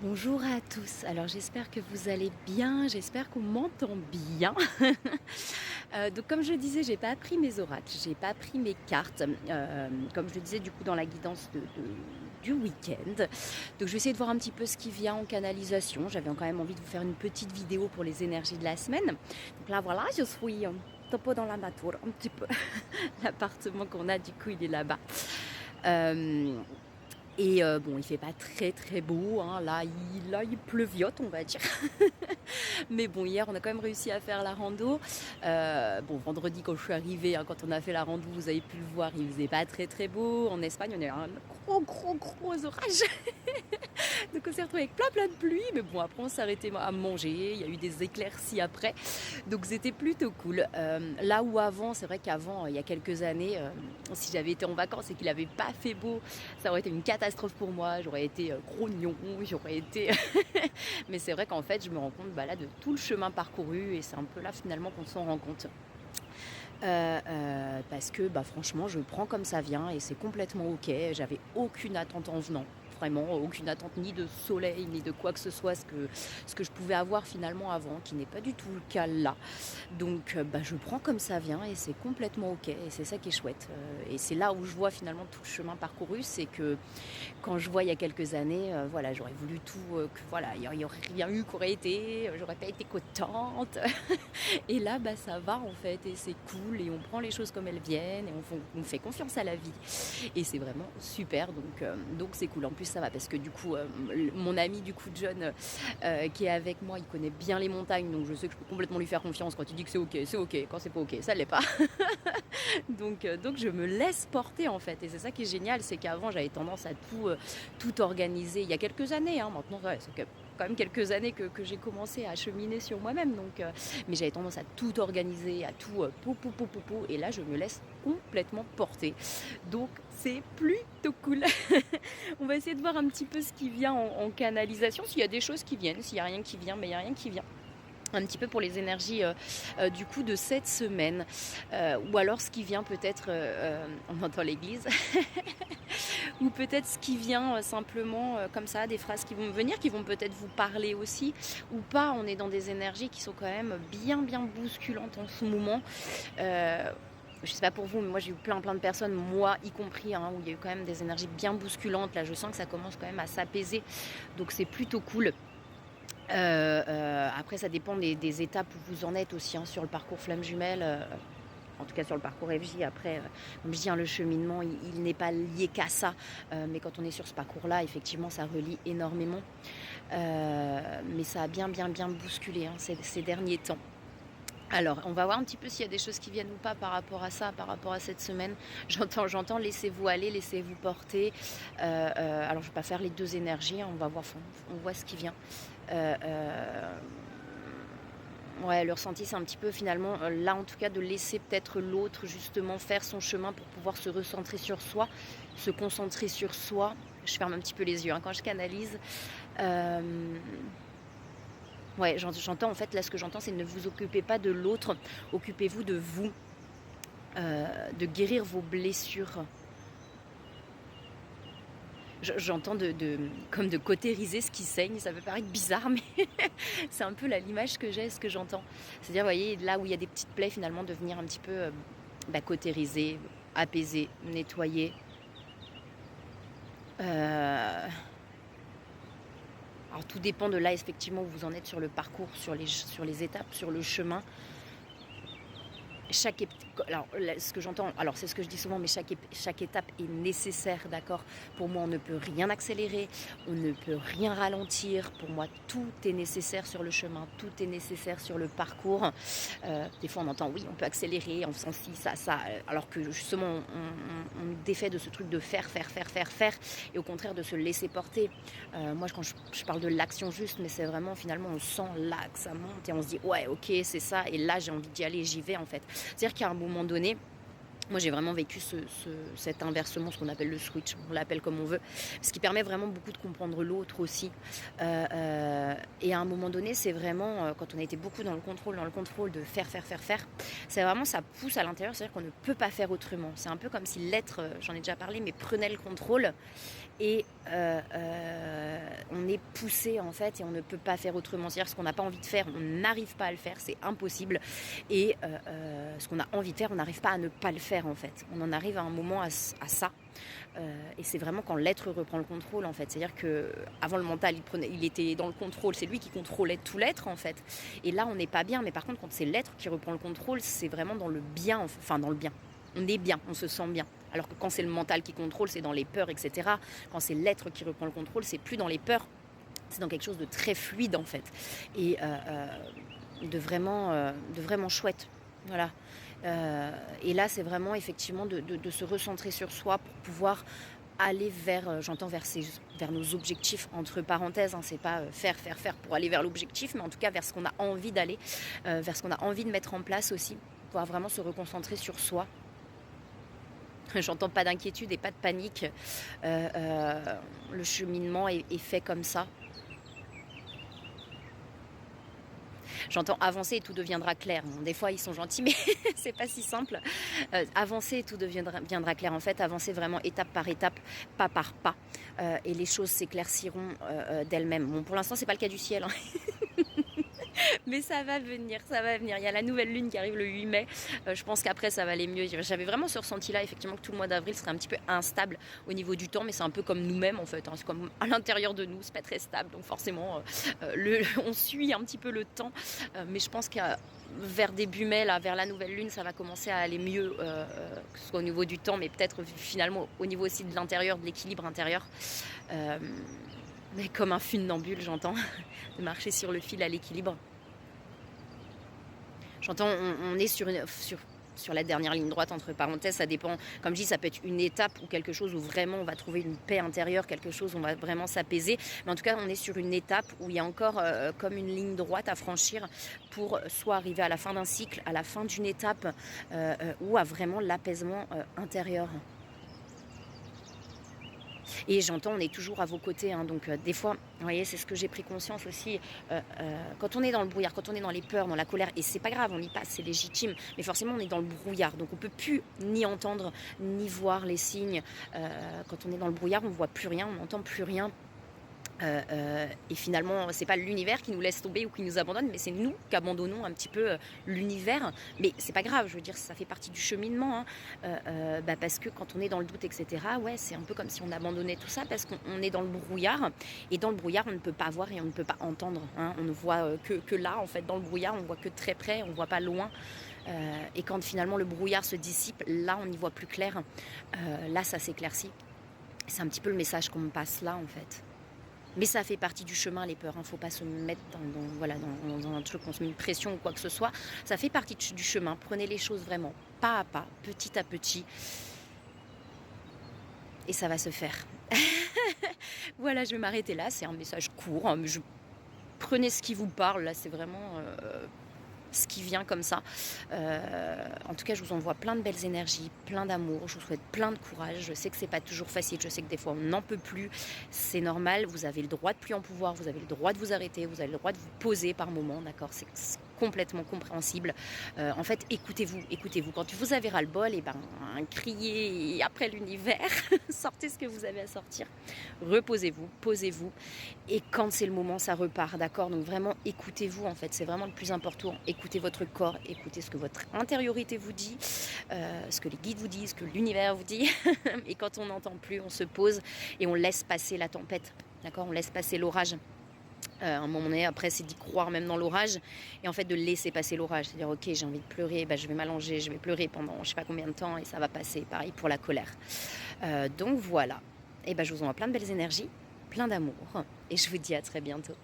Bonjour à tous. Alors j'espère que vous allez bien, j'espère qu'on m'entend bien. Donc comme je le disais, j'ai pas pris mes oracles, j'ai pas pris mes cartes, comme je le disais du coup dans la guidance du week-end. Donc je vais essayer de voir un petit peu ce qui vient en canalisation. J'avais quand même envie de vous faire une petite vidéo pour les énergies de la semaine. Donc là voilà, je suis topo dans la nature, un petit peu. L'appartement qu'on a du coup il est là-bas. Bon, il fait pas très très beau, hein. Là il pleuviote, on va dire. Mais bon, hier, on a quand même réussi à faire la rando. Bon, vendredi, quand je suis arrivée, hein, quand on a fait la rando, vous avez pu le voir, il faisait pas très très beau. En Espagne, on a eu un gros orage. Donc on s'est retrouvé avec plein de pluie. Mais bon, après, on s'est arrêté à manger. Il y a eu des éclaircies après. Donc c'était plutôt cool. Là où avant, c'est vrai qu'avant, il y a quelques années, si j'avais été en vacances et qu'il n'avait pas fait beau, ça aurait été une catastrophe pour moi. J'aurais été grognon, j'aurais été... Mais c'est vrai qu'en fait, je me rends compte là, de tout le chemin parcouru et c'est un peu là finalement qu'on s'en rend compte. Parce que franchement, je prends comme ça vient et c'est complètement ok. J'avais aucune attente en venant. Vraiment, aucune attente ni de soleil, ni de quoi que ce soit, ce que je pouvais avoir finalement avant, qui n'est pas du tout le cas là. Donc je prends comme ça vient et c'est complètement ok. Et c'est ça qui est chouette. Et c'est là où je vois finalement tout le chemin parcouru, c'est que quand je vois il y a quelques années, voilà, j'aurais voulu tout, que voilà, il n'y aurait rien eu qui aurait été, j'aurais pas été contente. Et là, ça va en fait, et c'est cool, et on prend les choses comme elles viennent, et on fait confiance à la vie. Et c'est vraiment super, donc c'est cool. En plus, ça va, parce que du coup, mon ami du coup John, qui est avec moi, il connaît bien les montagnes, donc je sais que je peux complètement lui faire confiance. Quand il dit que c'est ok, quand c'est pas ok, ça l'est pas. Donc je me laisse porter en fait, et c'est ça qui est génial, c'est qu'avant j'avais tendance à tout organiser il y a quelques années, hein. Maintenant ouais, c'est quand même quelques années que j'ai commencé à cheminer sur moi-même, mais j'avais tendance à tout organiser, à tout et là je me laisse complètement porter, donc c'est plutôt cool. On va essayer de voir un petit peu ce qui vient en canalisation, s'il y a des choses qui viennent, s'il y a rien qui vient, mais il y a rien qui vient un petit peu pour les énergies du coup de cette semaine, ou alors ce qui vient peut-être, on entend l'église, ou peut-être ce qui vient simplement comme ça, des phrases qui vont me venir, qui vont peut-être vous parler aussi, ou pas. On est dans des énergies qui sont quand même bien bousculantes en ce moment. Je sais pas pour vous, mais moi j'ai eu plein de personnes, moi y compris, hein, où il y a eu quand même des énergies bien bousculantes. Là je sens que ça commence quand même à s'apaiser, donc c'est plutôt cool. Après ça dépend des étapes où vous en êtes aussi, hein, sur le parcours flamme jumelle, en tout cas sur le parcours FJ. Après, comme je dis, hein, le cheminement il n'est pas lié qu'à ça, mais quand on est sur ce parcours-là, effectivement ça relie énormément, mais ça a bien bousculé, hein, ces derniers temps. Alors, on va voir un petit peu s'il y a des choses qui viennent ou pas par rapport à ça, par rapport à cette semaine. J'entends, laissez-vous aller, laissez-vous porter. Alors, je vais pas faire les deux énergies, hein, on va voir, on voit ce qui vient. Ouais, le ressenti, c'est un petit peu finalement, là en tout cas, de laisser peut-être l'autre justement faire son chemin pour pouvoir se recentrer sur soi, se concentrer sur soi. Je ferme un petit peu les yeux, hein, quand je canalise. Ouais, j'entends en fait, là ce que j'entends, c'est ne vous occupez pas de l'autre, occupez-vous de vous, de guérir vos blessures. J'entends comme de cautériser ce qui saigne, ça peut paraître bizarre, mais c'est un peu l'image que j'ai, ce que j'entends. C'est-à-dire, vous voyez, là où il y a des petites plaies, finalement, de venir un petit peu cautériser, apaiser, nettoyer. Alors tout dépend de là, effectivement, où vous en êtes sur le parcours, sur les étapes, sur le chemin. Alors ce que j'entends, alors c'est ce que je dis souvent, mais chaque étape est nécessaire, d'accord. Pour moi, on ne peut rien accélérer, on ne peut rien ralentir. Pour moi, tout est nécessaire sur le chemin, tout est nécessaire sur le parcours. Des fois, on entend oui, on peut accélérer en faisant ci, ça, alors que justement, on défait de ce truc de faire, et au contraire de se laisser porter. Moi, quand je parle de l'action juste, mais c'est vraiment finalement, on sent là que ça monte et on se dit ouais, ok, c'est ça, et là, j'ai envie d'y aller, j'y vais en fait. C'est-à-dire qu'à un moment donné, moi j'ai vraiment vécu cet inversement, ce qu'on appelle le switch, on l'appelle comme on veut, ce qui permet vraiment beaucoup de comprendre l'autre aussi. Et à un moment donné, c'est vraiment, quand on a été beaucoup dans le contrôle de faire, c'est vraiment, ça pousse à l'intérieur, c'est-à-dire qu'on ne peut pas faire autrement. C'est un peu comme si l'être, j'en ai déjà parlé, mais prenait le contrôle, et on est poussé en fait et on ne peut pas faire autrement. C'est-à-dire ce qu'on n'a pas envie de faire, on n'arrive pas à le faire, c'est impossible. Et ce qu'on a envie de faire, on n'arrive pas à ne pas le faire en fait. On en arrive à un moment à ça. Et c'est vraiment quand l'être reprend le contrôle en fait. C'est-à-dire qu'avant le mental, il était dans le contrôle, c'est lui qui contrôlait tout l'être en fait. Et là, on n'est pas bien. Mais par contre, quand c'est l'être qui reprend le contrôle, c'est vraiment dans le bien, enfin dans le bien. On est bien, on se sent bien. Alors que quand c'est le mental qui contrôle, c'est dans les peurs, etc. Quand c'est l'être qui reprend le contrôle, c'est plus dans les peurs, c'est dans quelque chose de très fluide en fait. Et de vraiment chouette. Voilà. Et là, c'est vraiment effectivement de se recentrer sur soi pour pouvoir aller vers, j'entends vers nos objectifs, entre parenthèses, hein, c'est pas faire pour aller vers l'objectif, mais en tout cas vers ce qu'on a envie d'aller, vers ce qu'on a envie de mettre en place aussi, pouvoir vraiment se reconcentrer sur soi. J'entends pas d'inquiétude et pas de panique. Le cheminement est fait comme ça. J'entends avancer et tout deviendra clair. Bon, des fois, ils sont gentils, mais c'est pas si simple. Avancer et tout deviendra clair. En fait, avancer vraiment étape par étape, pas par pas. Et les choses s'éclairciront d'elles-mêmes. Bon, pour l'instant, c'est pas le cas du ciel. Hein. Mais ça va venir, ça va venir. Il y a la nouvelle lune qui arrive le 8 mai. Je pense qu'après, ça va aller mieux. J'avais vraiment ce ressenti-là, effectivement, que tout le mois d'avril serait un petit peu instable au niveau du temps, mais c'est un peu comme nous-mêmes, en fait. Hein. C'est comme à l'intérieur de nous, c'est pas très stable. Donc forcément, on suit un petit peu le temps. Mais je pense qu'à vers début mai, là, vers la nouvelle lune, ça va commencer à aller mieux, que ce soit au niveau du temps, mais peut-être finalement au niveau aussi de l'intérieur, de l'équilibre intérieur. Mais comme un funambule, j'entends, de marcher sur le fil à l'équilibre. J'entends, on est sur la dernière ligne droite, entre parenthèses, ça dépend. Comme je dis, ça peut être une étape ou quelque chose où vraiment on va trouver une paix intérieure, quelque chose où on va vraiment s'apaiser. Mais en tout cas, on est sur une étape où il y a encore comme une ligne droite à franchir pour soit arriver à la fin d'un cycle, à la fin d'une étape, ou à vraiment l'apaisement intérieur. Et j'entends, on est toujours à vos côtés, hein, donc des fois, vous voyez, c'est ce que j'ai pris conscience aussi, quand on est dans le brouillard, quand on est dans les peurs, dans la colère, et c'est pas grave, on y passe, c'est légitime, mais forcément on est dans le brouillard, donc on peut plus ni entendre, ni voir les signes. Quand on est dans le brouillard, on voit plus rien, on n'entend plus rien. Et finalement, c'est pas l'univers qui nous laisse tomber ou qui nous abandonne, mais c'est nous qui abandonnons un petit peu l'univers. Mais c'est pas grave, je veux dire, ça fait partie du cheminement, hein. Parce que quand on est dans le doute, etc., ouais, c'est un peu comme si on abandonnait tout ça parce qu'on est dans le brouillard. Et dans le brouillard, on ne peut pas voir et on ne peut pas entendre, hein. On ne voit que là, en fait, dans le brouillard, on voit que très près, on voit pas loin. Et quand finalement le brouillard se dissipe, là, on y voit plus clair. Là, ça s'éclaircit. C'est un petit peu le message qu'on me passe là, en fait. Mais ça fait partie du chemin, les peurs. Il ne faut pas se mettre dans un truc, on se met une pression ou quoi que ce soit. Ça fait partie du chemin. Prenez les choses vraiment pas à pas, petit à petit. Et ça va se faire. Voilà, je vais m'arrêter là. C'est un message court. Hein, mais prenez ce qui vous parle. Là, c'est vraiment ce qui vient comme ça. En tout cas, je vous envoie plein de belles énergies, plein d'amour. Je vous souhaite plein de courage. Je sais que c'est pas toujours facile. Je sais que des fois, on n'en peut plus. C'est normal. Vous avez le droit de plus en pouvoir. Vous avez le droit de vous arrêter. Vous avez le droit de vous poser par moment. D'accord ? C'est complètement compréhensible. En fait, écoutez-vous. Quand vous avez ras-le-bol, criez après l'univers. Sortez ce que vous avez à sortir. Reposez-vous, posez-vous. Et quand c'est le moment, ça repart. D'accord ? Donc vraiment, écoutez-vous. En fait, c'est vraiment le plus important. Écoutez votre corps, écoutez ce que votre intériorité vous dit, ce que les guides vous disent, ce que l'univers vous dit. Et quand on n'entend plus, on se pose et on laisse passer la tempête. D'accord ? On laisse passer l'orage. À un moment donné, après, c'est d'y croire même dans l'orage et en fait de laisser passer l'orage. C'est-à-dire, ok, j'ai envie de pleurer, je vais m'allonger, je vais pleurer pendant je sais pas combien de temps et ça va passer. Pareil pour la colère. Donc voilà. Et je vous envoie plein de belles énergies, plein d'amour et je vous dis à très bientôt.